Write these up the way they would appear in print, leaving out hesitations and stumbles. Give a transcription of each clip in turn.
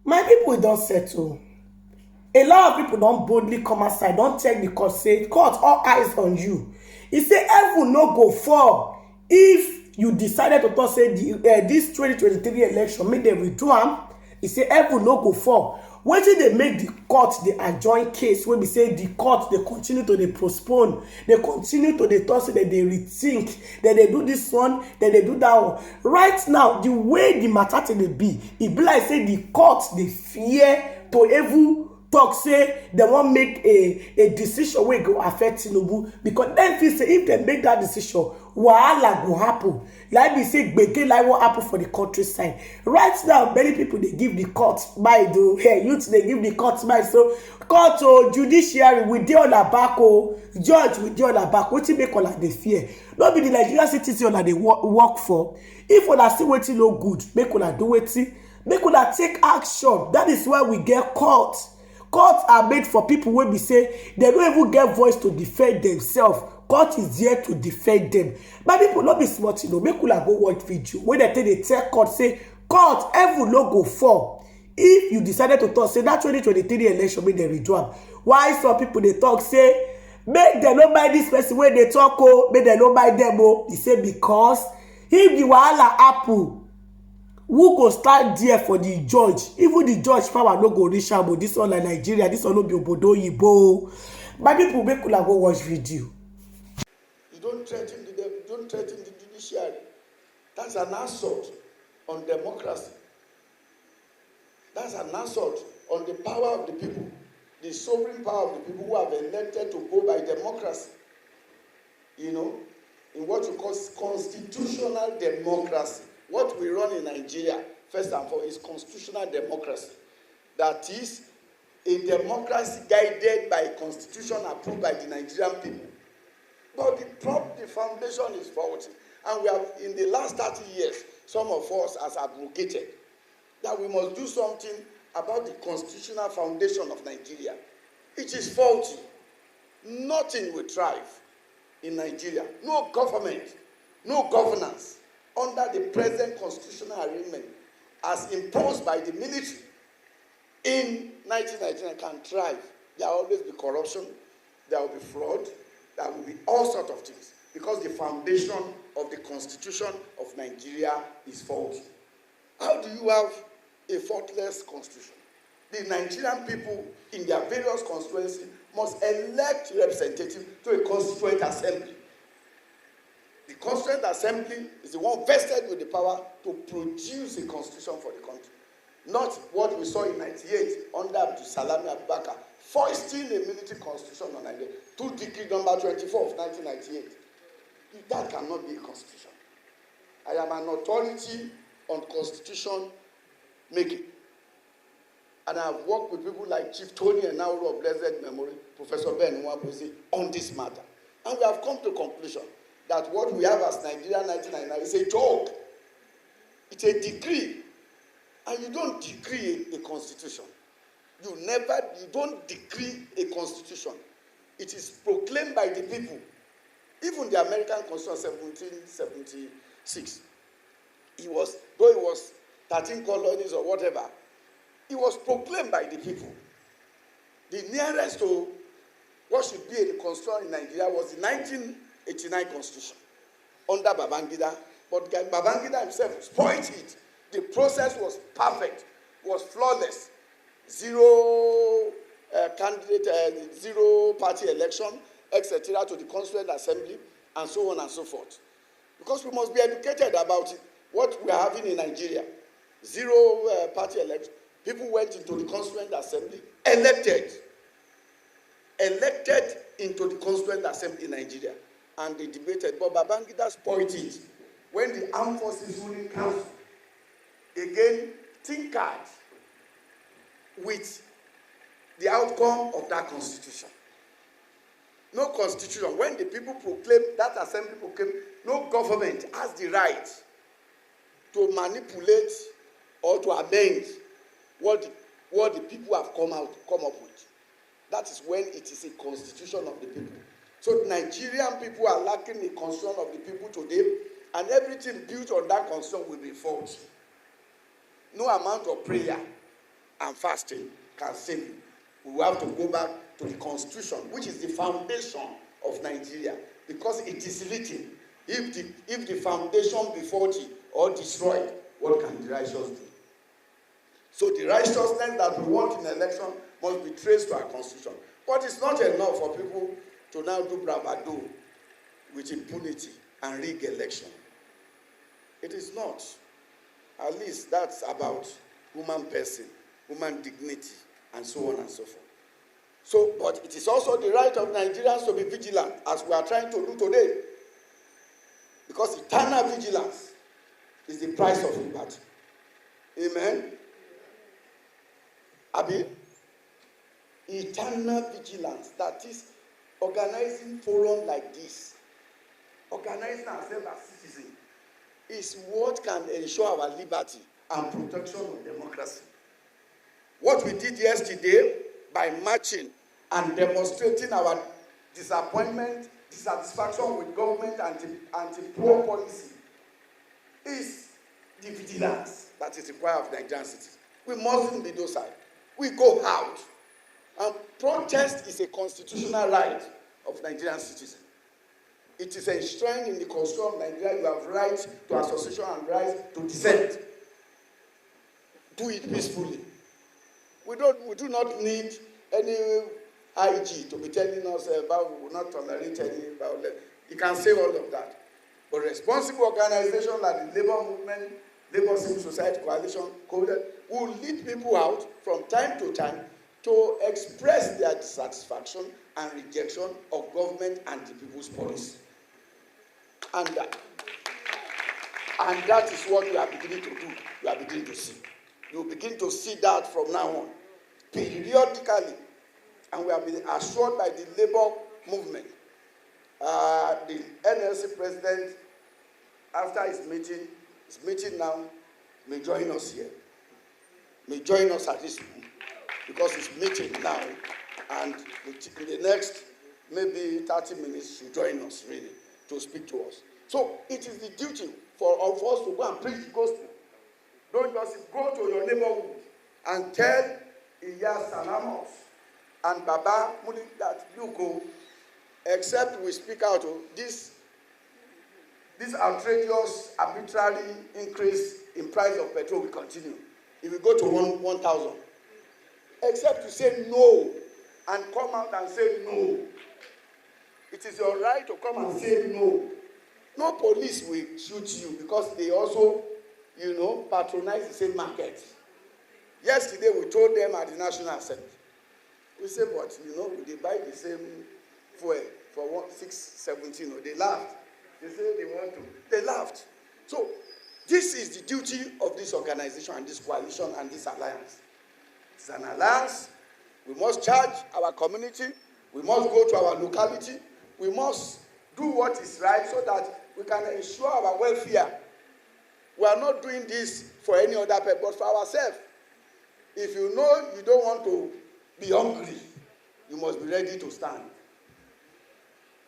My people don't settle. A lot of people don't boldly come outside, don't check the court, say court, all eyes on you. E say heaven no go fall if you decided to talk say this 2023 election make dem withdraw am. E say heaven no go fall. Wetin dey make the court dey adjourn case wey be say the court dey continue to dey postpone, dey continue to dey talk say dem dey rethink, dem dey do this one, dem dey do that one. Right now, the way the matter dey be, e be like say the court dey fear to even talk say dem wan make a decision wey go affect Tinubu, because dem feel say if dem make that decision, wahala go happen. Like be say gbege like what happen for the countryside. Right now, many people dey give the court mind o. Hey, youth dey give the court mind. So court o, judiciary, we dey on our back o. Judge, we dey on our back. Wetin make una dey fear? No be the Nigerian citizen una dey work for. If una see wetin no good, make una do wetin, make una take action. That is why we get court. Courts are made for people wey be say they don't even get voice to defend themselves. Court is there to defend them. My people, no be smart, make una go watch video wey dem take dey tell court say court heaven no go fall if you decided to talk say that 2023 election make dem withdraw am. Why some people dey talk say make dem no buy this person wey dey talk o, make dem no buy dem o. E say because if the wahala happen, who go stand there for the judge? Even the judge power no go reach am o. This one na Nigeria, this one no be obodo oyibo. My people, make una go watch video. You don't threaten the judiciary. That's an assault on democracy. That's an assault on the power of the people, the sovereign power of the people who have elected to go by democracy. You know, in what you call constitutional democracy. What we run in Nigeria, first and foremost, is constitutional democracy. That is a democracy guided by a constitution approved by the Nigerian people. But the foundation is faulty. And we have, in the last 30 years, some of us has advocated that we must do something about the constitutional foundation of Nigeria. It is faulty. Nothing will thrive in Nigeria. No government, no governance under the present constitutional arrangement as imposed by the military in 1999 can thrive. There will always be corruption, there will be fraud, there will be all sorts of things, because the foundation of the constitution of Nigeria is faulty. How do you have a faultless constitution? The Nigerian people in their various constituencies must elect representatives to a constituent assembly. The Constituent Assembly is the one vested with the power to produce a constitution for the country. Not what we saw in 98 under Salami Abubakar, foisting a military constitution on Nigeria, 2 Decree number 24 of 1998. That cannot be a constitution. I am an authority on constitution making. And I have worked with people like Chief Tony and now of blessed memory, Professor Ben Nwabuzi, on this matter. And we have come to a conclusion that what we have as Nigeria 1999 is a joke. It's a decree. And you don't decree a constitution. You don't decree a constitution. It is proclaimed by the people. Even the American Constitution 1776, though it was 13 colonies or whatever, it was proclaimed by the people. The nearest to what should be a constitution in Nigeria was the 1989 Constitution under Babangida, but Babangida himself spoiled it. The process was perfect, was flawless. Zero candidate, zero party election, etc., to the Constituent Assembly, and so on and so forth. Because we must be educated about it, what we are having in Nigeria. Zero party election. People went into the Constituent Assembly, elected into the Constituent Assembly in Nigeria, and they debated. But Babangida spoiled it when the Armed Forces Ruling Council again tinkered with the outcome of that constitution. No constitution. When the people proclaim, that assembly proclaim, no government has the right to manipulate or to amend what the people have come up with. That is when it is a constitution of the people. So Nigerian people are lacking the constitution of the people today, and everything built on that constitution will be false. No amount of prayer, and fasting can save you. We will have to go back to the Constitution, which is the foundation of Nigeria, because it is written, if the foundation be faulty or destroyed, what can the righteous do? So the righteousness that we want in election must be traced to our Constitution. But it's not enough for people to now do bravado with impunity and rig election. It is not. At least that's about human person, human dignity, and so on and so forth. So, but it is also the right of Nigerians to be vigilant, as we are trying to do today. Because eternal vigilance is the price of liberty. Amen? Abi? Eternal vigilance, that is organizing forum like this, organizing ourselves as citizens, is what can ensure our liberty and protection of democracy. What we did yesterday by marching and demonstrating our disappointment, dissatisfaction with government anti-poor policy is the vigilance that is required of Nigerian citizens. We mustn't be docile. We go out. And protest is a constitutional right of Nigerian citizens. It is enshrined in the Constitution of Nigeria. You have right to association and right to dissent. Do it peacefully. We do not need any IG to be telling us about we will not tolerate any violence. You can say all of that. But responsible organizations like the labor movement, labor civil society coalition, will lead people out from time to time to express their dissatisfaction and rejection of government and the people's policy. And that is what we are beginning to do. We are beginning to see. You will begin to see that from now on, periodically. And we have been assured by the labor movement. The NLC president, after his meeting now, may join us here. May join us at this moment, because it's meeting now, and in the next maybe 30 minutes, she'll join us really to speak to us. So it is the duty of us to go and preach the gospel. Don't just go to your neighborhood and tell Iya Salamos and Baba Muli that you go, except we speak out of this outrageous, arbitrary increase in price of petrol will continue. If we go to 1,000, except to say no and come out and say no. It is your right to come and say no. No police will shoot you because they also, patronize the same market. Yesterday we told them at the National Assembly, we said, but they buy the same fuel for 617. They laughed. They said they want to. They laughed. So this is the duty of this organization and this coalition and this alliance. It's an alliance. We must charge our community. We must go to our locality. We must do what is right so that we can ensure our welfare. We are not doing this for any other purpose, but for ourselves. If you know you don't want to be hungry, you must be ready to stand.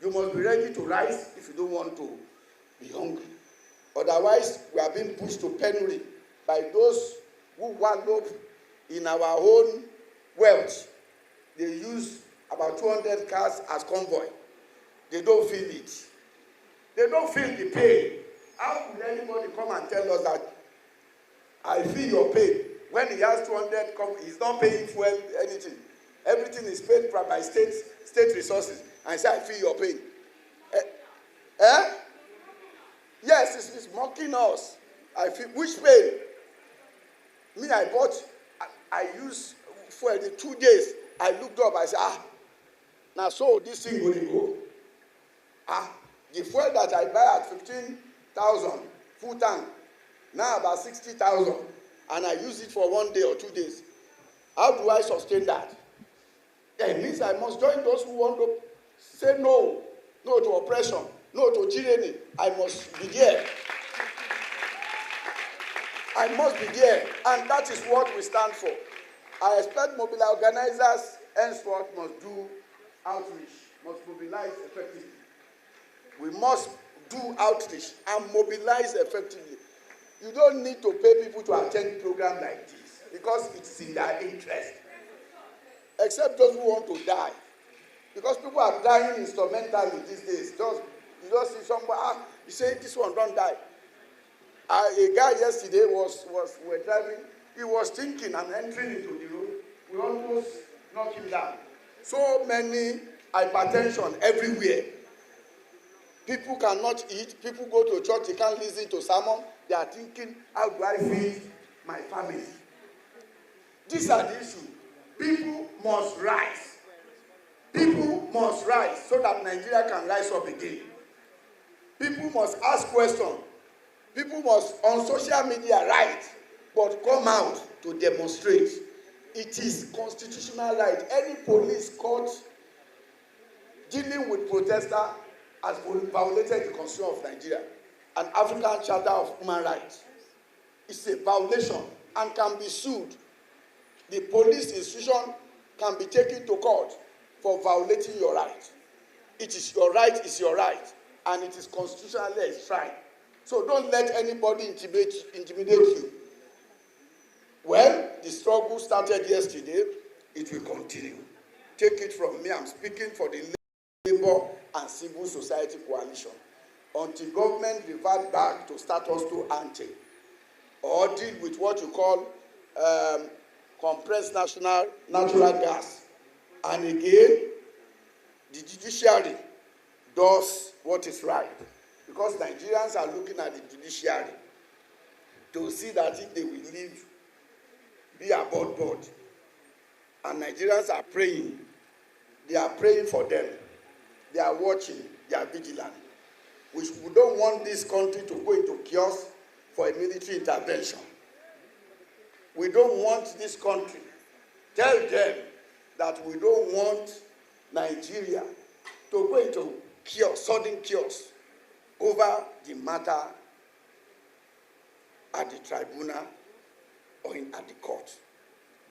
You must be ready to rise if you don't want to be hungry. Otherwise, we are being pushed to penury by those who wallow in our own wealth. They use about 200 cars as convoy. They don't feel it. They don't feel the pain. How could anybody come and tell us that I feel your pain? When he has 200, he's not paying fuel, anything. Everything is paid for by state resources. And say, I feel your pain. Yes, it's mocking us. I feel, which pain? Me, I used fuel in 2 days. I looked up, I said, now so this thing will go. The fuel that I buy at 15,000, full tank, now about 60,000, and I use it for 1 day or 2 days. How do I sustain that? It means I must join those who want to say no to oppression, no to tyranny. I must be there. I must be there, and that is what we stand for. I expect mobile organizers henceforth must do outreach, must mobilize effectively. We must do outreach and mobilize effectively. You don't need to pay people to attend programs like this. because it's in their interest. Except those who want to die. Because people are dying instrumentally these days. You just see somebody, you say, this one don't die. A guy yesterday we're driving, he was thinking and entering into the road. We almost knocked him down. So many hypertension everywhere. People cannot eat. People go to church, they can't listen to sermon. They are thinking, how do I feed my family? These are the issues. People must rise. People must rise so that Nigeria can rise up again. People must ask questions. People must, on social media, write, but come out to demonstrate. It is constitutional right. Any police court dealing with protesters has violated the Constitution of Nigeria, an African Charter of Human Rights. It's a violation and can be sued. The police institution can be taken to court for violating your right. It is your right, and it is constitutionally enshrined. So don't let anybody intimidate you. Well, the struggle started yesterday. It will continue. Take it from me. I'm speaking for the Labour and Civil Society Coalition. Until government revert back to status quo ante, or deal with what you call compressed natural gas. And again, the judiciary does what is right. Because Nigerians are looking at the judiciary to see that if they will be above board. And Nigerians are praying. They are praying for them. They are watching. They are vigilant. We don't want this country to go into chaos for a military intervention. We don't want this country. Tell them that we don't want Nigeria to go into chaos, sudden chaos, over the matter at the tribunal or at the court.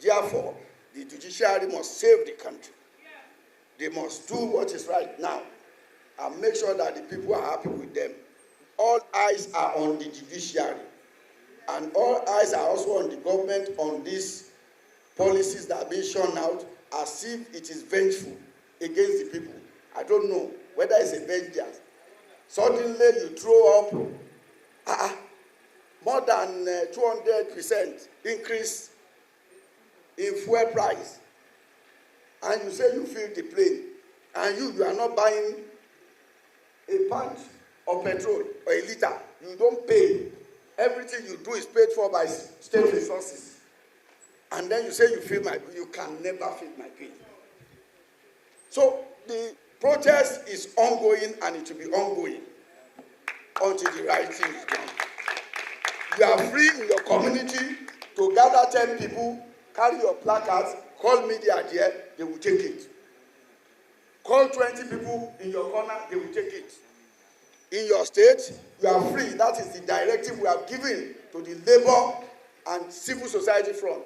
Therefore, the judiciary must save the country. They must do what is right now and make sure that the people are happy with them. All eyes are on the judiciary, and all eyes are also on the government on these policies that are being shown out as if it is vengeful against the people. I don't know whether it's a vengeance. Suddenly you throw up more than 200% increase in fuel price, and you say you feel the pain, and you are not buying a pint of petrol or a liter. You don't pay. Everything you do is paid for by state resources. And then you say you feel my pain. You can never feel my pain. So the protest is ongoing, and it will be ongoing until the right thing is done. You are free in your community to gather 10 people, carry your placards, call media there, they will take it. Call 20 people in your corner, they will take it. In your state, you are free. That is the directive we have given to the Labour and Civil Society front.